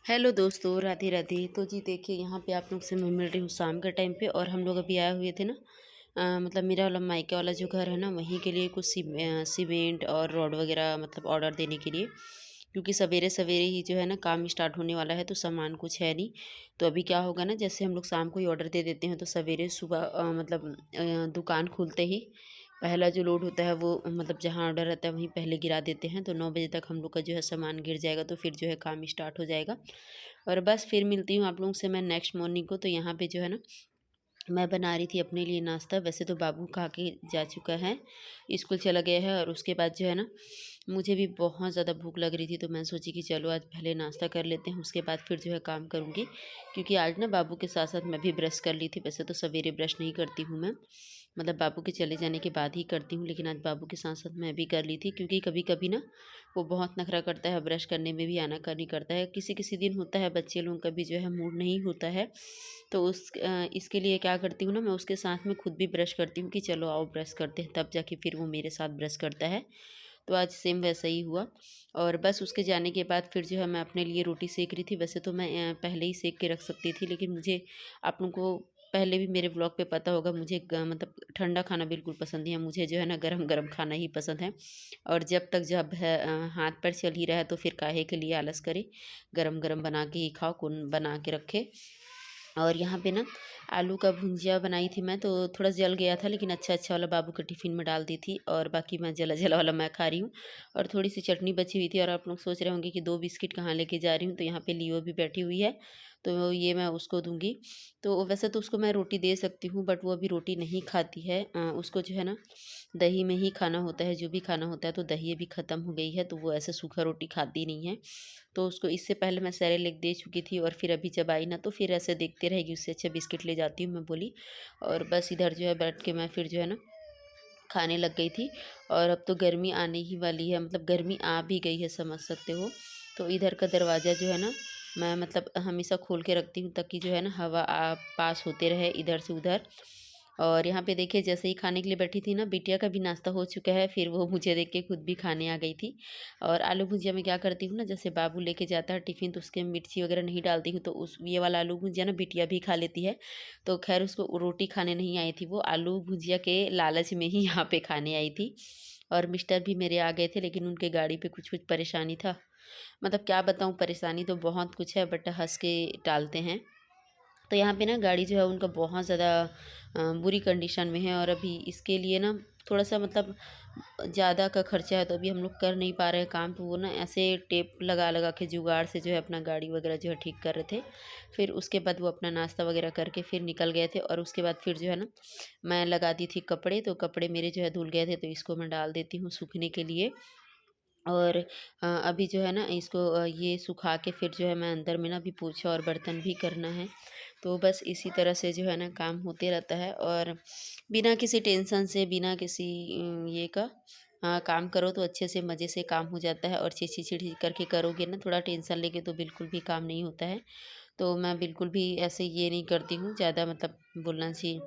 Hello दोस्तों, राधे राधे। तो जी देखिए, यहाँ पे आप लोग से मैं मिल रही हूँ शाम के टाइम पे। और हम लोग अभी आए हुए थे ना, मतलब मेरा वाला मायके वाला जो घर है ना, वहीं के लिए कुछ सीमेंट और रॉड वगैरह मतलब ऑर्डर देने के लिए। क्योंकि सवेरे सवेरे ही जो है ना काम स्टार्ट होने वाला है, तो सामान कुछ है नहीं। तो अभी क्या होगा ना, जैसे हम लोग शाम को ही ऑर्डर दे देते हैं तो सवेरे सुबह मतलब दुकान खुलते ही पहला जो लोड होता है वो मतलब जहाँ ऑर्डर रहता है वहीं पहले गिरा देते हैं। तो 9 बजे तक हम लोग का जो है सामान गिर जाएगा, तो फिर जो है काम स्टार्ट हो जाएगा। और बस फिर मिलती हूँ आप लोगों से मैं नेक्स्ट मॉर्निंग को। तो यहाँ पे जो है ना, मैं बना रही थी अपने लिए नाश्ता। वैसे तो बाबू खा के जा चुका है, स्कूल चला गया है। और उसके बाद जो है ना, मुझे भी बहुत ज़्यादा भूख लग रही थी, तो मैं सोची कि चलो आज पहले नाश्ता कर लेते हैं, उसके बाद फिर जो है काम करूँगी। क्योंकि आज ना बाबू के साथ साथ मैं भी ब्रश कर ली थी। वैसे तो सवेरे ब्रश नहीं करती हूँ मैं, मतलब बाबू के चले जाने के बाद ही करती हूँ, लेकिन आज बाबू के साथ साथ मैं भी कर ली थी। क्योंकि कभी कभी ना वो बहुत नखरा करता है, ब्रश करने में भी आनाकानी करता है। किसी किसी दिन होता है, बच्चे लोगों का भी जो है मूड नहीं होता है। तो इसके लिए क्या करती हूँ ना, मैं उसके साथ में खुद भी ब्रश करती हूँ कि चलो आओ ब्रश करते हैं, तब जाके फिर वो मेरे साथ ब्रश करता है। तो आज सेम वैसा ही हुआ। और बस उसके जाने के बाद फिर जो है मैं अपने लिए रोटी सेक रही थी। वैसे तो मैं पहले ही सेक के रख सकती थी, लेकिन मुझे, आप लोगों को पहले भी मेरे व्लॉग पे पता होगा, मुझे मतलब ठंडा खाना बिल्कुल पसंद नहीं है। मुझे जो है ना गरम गरम खाना ही पसंद है। और जब तक जब है हाथ पर चल ही रहा है, तो फिर काहे के लिए आलस करे, गरम गरम बना के ही खाओ, कौन बना के रखे। और यहाँ पे ना आलू का भुंजिया बनाई थी मैं, तो थोड़ा जल गया था, लेकिन अच्छा अच्छा वाला बाबू के टिफ़िन में डाल दी थी। और बाकी मैं जला जला वाला मैं खा रही हूँ। और थोड़ी सी चटनी बची हुई थी। और आप लोग सोच रहे होंगे कि 2 बिस्किट कहाँ लेके जा रही हूँ, तो यहाँ पे लियो भी बैठी हुई है, तो ये मैं उसको दूँगी। तो वैसे तो उसको मैं रोटी दे सकती हूँ, बट वो अभी रोटी नहीं खाती है। उसको जो है ना दही में ही खाना होता है, जो भी खाना होता है। तो दही अभी ख़त्म हो गई है, तो वो ऐसे सूखा रोटी खाती नहीं है। तो उसको इससे पहले मैं सेरेलैक दे चुकी थी। और फिर अभी जब आई ना, तो फिर ऐसे देखते रहेगी, उससे अच्छा बिस्किट ले जाती हूँ, मैं बोली। और बस इधर जो है बैठ के मैं फिर जो है ना खाने लग गई थी। और अब तो गर्मी आने ही वाली है, मतलब गर्मी आ भी गई है, समझ सकते हो। तो इधर का दरवाज़ा जो है ना, मैं मतलब हमेशा खोल के रखती हूँ, ताकि जो है ना हवा पास होते रहे इधर से उधर। और यहाँ पे देखिए, जैसे ही खाने के लिए बैठी थी ना, बिटिया का भी नाश्ता हो चुका है। फिर वो मुझे देख के खुद भी खाने आ गई थी। और आलू भुजिया में क्या करती हूँ ना, जैसे बाबू लेके जाता है टिफ़िन, तो उसके मिर्ची वगैरह नहीं डालती हूँ, तो उस ये वाला आलू भुजिया ना बिटिया भी खा लेती है। तो खैर उसको रोटी खाने नहीं आई थी, वो आलू भुजिया के लालच में ही यहाँ पे खाने आई थी। और मिस्टर भी मेरे आ गए थे, लेकिन उनके गाड़ी पे कुछ कुछ परेशानी था। मतलब क्या बताऊँ, परेशानी तो बहुत कुछ है, बट हंस के टालते हैं। तो यहाँ पे ना गाड़ी जो है उनका बहुत ज़्यादा बुरी कंडीशन में है। और अभी इसके लिए ना थोड़ा सा मतलब ज़्यादा का खर्चा है, तो अभी हम लोग कर नहीं पा रहे हैं काम। तो वो ना ऐसे टेप लगा लगा के जुगाड़ से जो है अपना गाड़ी वगैरह जो है ठीक कर रहे थे। फिर उसके बाद वो अपना नाश्ता वगैरह करके फिर निकल गए थे। और उसके बाद फिर जो है ना, मैं लगा दी थी कपड़े, तो कपड़े मेरे जो है धुल गए थे, तो इसको मैं डाल देती हूँ सूखने के लिए। और अभी जो है ना इसको ये सुखा के फिर जो है मैं अंदर में ना अभी पोछा और बर्तन भी करना है। तो बस इसी तरह से जो है ना काम होते रहता है। और बिना किसी टेंशन से, बिना किसी ये का काम करो तो अच्छे से मज़े से काम हो जाता है। और चिड़चिड़ करके करोगे ना, थोड़ा टेंशन लेके, तो बिल्कुल भी काम नहीं होता है। तो मैं बिल्कुल भी ऐसे ये नहीं करती हूँ ज़्यादा, मतलब बोलना चाहिए,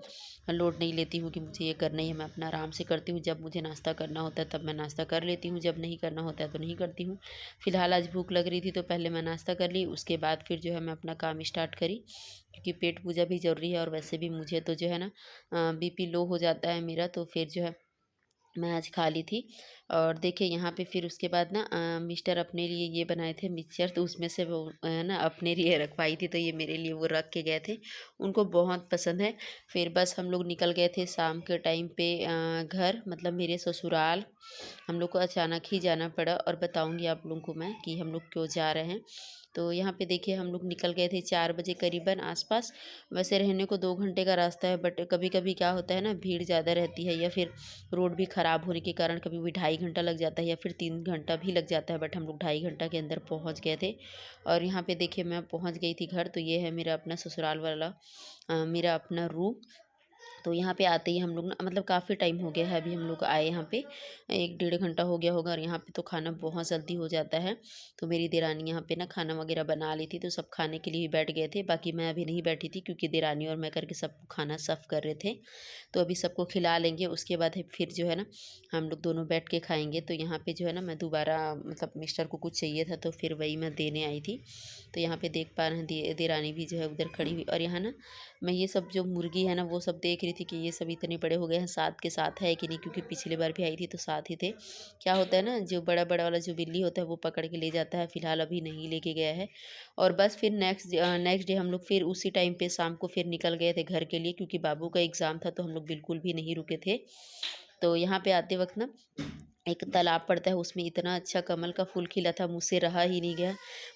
लोड नहीं लेती हूँ कि मुझे ये करना ही है। मैं अपना आराम से करती हूँ, जब मुझे नाश्ता करना होता है तब मैं नाश्ता कर लेती हूँ, जब नहीं करना होता है तो नहीं करती हूँ। फ़िलहाल आज भूख लग रही थी, तो पहले मैं नाश्ता कर ली, उसके बाद फिर जो है मैं अपना काम स्टार्ट करी। क्योंकि पेट पूजा भी ज़रूरी है। और वैसे भी मुझे तो जो है ना बीपी लो हो जाता है मेरा, तो फिर जो है मैं आज खा ली थी। और देखिए यहाँ पे फिर उसके बाद ना मिस्टर अपने लिए ये बनाए थे मिक्सचर, तो उसमें से वो ना अपने लिए रखवाई थी, तो ये मेरे लिए वो रख के गए थे, उनको बहुत पसंद है। फिर बस हम लोग निकल गए थे शाम के टाइम पे घर, मतलब मेरे ससुराल। हम लोग को अचानक ही जाना पड़ा, और बताऊंगी आप लोगों को मैं कि हम लोग क्यों जा रहे हैं। तो यहाँ पे देखिए हम लोग निकल गए थे 4 बजे करीबन आसपास। वैसे रहने को 2 घंटे का रास्ता है, बट कभी कभी क्या होता है ना, भीड़ ज़्यादा रहती है, या फिर रोड भी ख़राब होने के कारण कभी भी 2.5 घंटा लग जाता है, या फिर 3 घंटा भी लग जाता है। बट हम लोग 2.5 घंटा के अंदर पहुँच गए थे। और यहाँ पे देखिए मैं पहुँच गई थी घर। तो ये है मेरा अपना ससुराल वाला मेरा अपना रूम। तो यहाँ पे आते ही हम लोग ना मतलब काफ़ी टाइम हो गया है अभी हम लोग आए यहाँ पे, 1 डेढ़ घंटा हो गया होगा और यहाँ पे तो खाना बहुत जल्दी हो जाता है। तो मेरी देरानी यहाँ पे ना खाना वगैरह बना ली थी, तो सब खाने के लिए ही बैठ गए थे। बाकी मैं अभी नहीं बैठी थी क्योंकि देरानी और मैं करके सबको खाना सर्व कर रहे थे। तो अभी सबको खिला लेंगे, उसके बाद है फिर जो है ना हम लोग दोनों बैठ के खाएँगे। तो यहाँ पे जो है ना मैं दोबारा मतलब मिस्टर को कुछ चाहिए था तो फिर वही मैं देने आई थी। तो यहाँ पे देख पा रहे हैं देरानी भी जो है उधर खड़ी हुई, और यहाँ ना मैं ये सब जो मुर्गी है ना वो सब देख रही थी कि ये सब इतने बड़े हो गए हैं, साथ के साथ है कि नहीं, क्योंकि पिछली बार भी आई थी तो साथ ही थे। क्या होता है ना, जो बड़ा बड़ा वाला जो बिल्ली होता है वो पकड़ के ले जाता है, फिलहाल अभी नहीं लेके गया है। और बस फिर नेक्स्ट डे हम लोग फिर उसी टाइम पे शाम को फिर निकल गए थे घर के लिए, क्योंकि बाबू का एग्ज़ाम था तो हम लोग बिल्कुल भी नहीं रुके थे। तो यहाँ पे आते वक़्त ना एक तालाब पड़ता है, उसमें इतना अच्छा कमल का फूल खिला था, मुझसे रहा ही नहीं गया।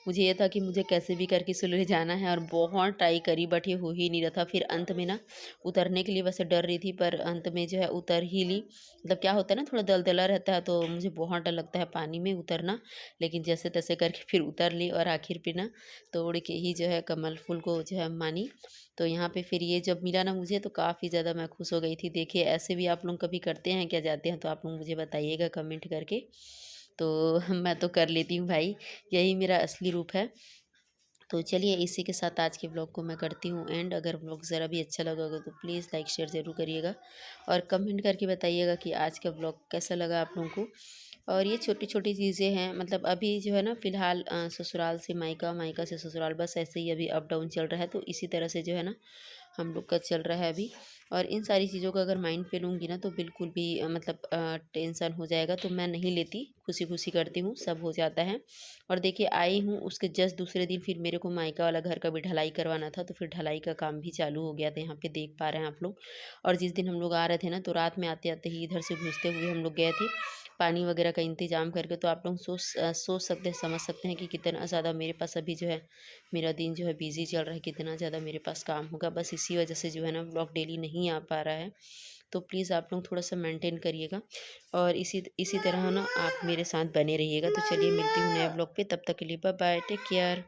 मुझे ये था कि मुझे कैसे भी करके सुलह जाना है, और बहुत ट्राई करी बट ये हो ही नहीं रहा था। फिर अंत में ना उतरने के लिए वैसे डर रही थी, पर अंत में जो है उतर ही ली। मतलब क्या होता है ना, थोड़ा दलदला रहता है तो मुझे बहुत डर लगता है पानी में उतरना, लेकिन जैसे तैसे करके फिर उतर ली और आखिर पे ना तोड़ के ही जो है कमल फूल को जो है मानी। तो यहाँ पे फिर ये जब मिला ना मुझे तो काफ़ी ज़्यादा मैं खुश हो गई थी। देखिए ऐसे भी आप लोग कभी करते हैं क्या, जाते हैं तो आप लोग मुझे बताइएगा कमेंट करके। तो मैं तो कर लेती हूँ भाई, यही मेरा असली रूप है। तो चलिए इसी के साथ आज के ब्लॉग को मैं करती हूँ एंड। अगर ब्लॉग ज़रा भी अच्छा लगा होगा तो प्लीज़ लाइक शेयर ज़रूर करिएगा, और कमेंट करके बताइएगा कि आज का ब्लॉग कैसा लगा आप लोगों को। और ये छोटी-छोटी चीज़ें हैं, मतलब अभी जो है ना फ़िलहाल ससुराल से मायका, मायका से ससुराल, बस ऐसे ही अभी अप डाउन चल रहा है। तो इसी तरह से जो है ना हम लोग का चल रहा है अभी। और इन सारी चीज़ों को अगर माइंड पे लूँगी ना तो बिल्कुल भी मतलब टेंशन हो जाएगा, तो मैं नहीं लेती, खुशी-खुशी करती हूँ, सब हो जाता है। और देखिए आई हूँ, उसके जस्ट दूसरे दिन फिर मेरे को मायका वाला घर का भी ढलाई करवाना था, तो फिर ढलाई का काम भी चालू हो गया था, यहाँ पे देख पा रहे हैं आप लोग। और जिस दिन हम लोग आ रहे थे ना तो रात में आते-आते ही इधर से घुसते हुए हम लोग गए थे पानी वगैरह का इंतज़ाम करके। तो आप लोग सोच सकते हैं, समझ सकते हैं कि कितना ज़्यादा मेरे पास अभी जो है मेरा दिन जो है बिज़ी चल रहा है, कितना ज़्यादा मेरे पास काम होगा। बस इसी वजह से जो है ना ब्लॉग डेली नहीं आ पा रहा है। तो प्लीज़ आप लोग थोड़ा-सा मेंटेन करिएगा, और इसी इसी तरह ना आप मेरे साथ बने रहिएगा। तो चलिए मिलती हूँ नए ब्लॉग पे, तब तक के लिए बाय बाय, टेक केयर।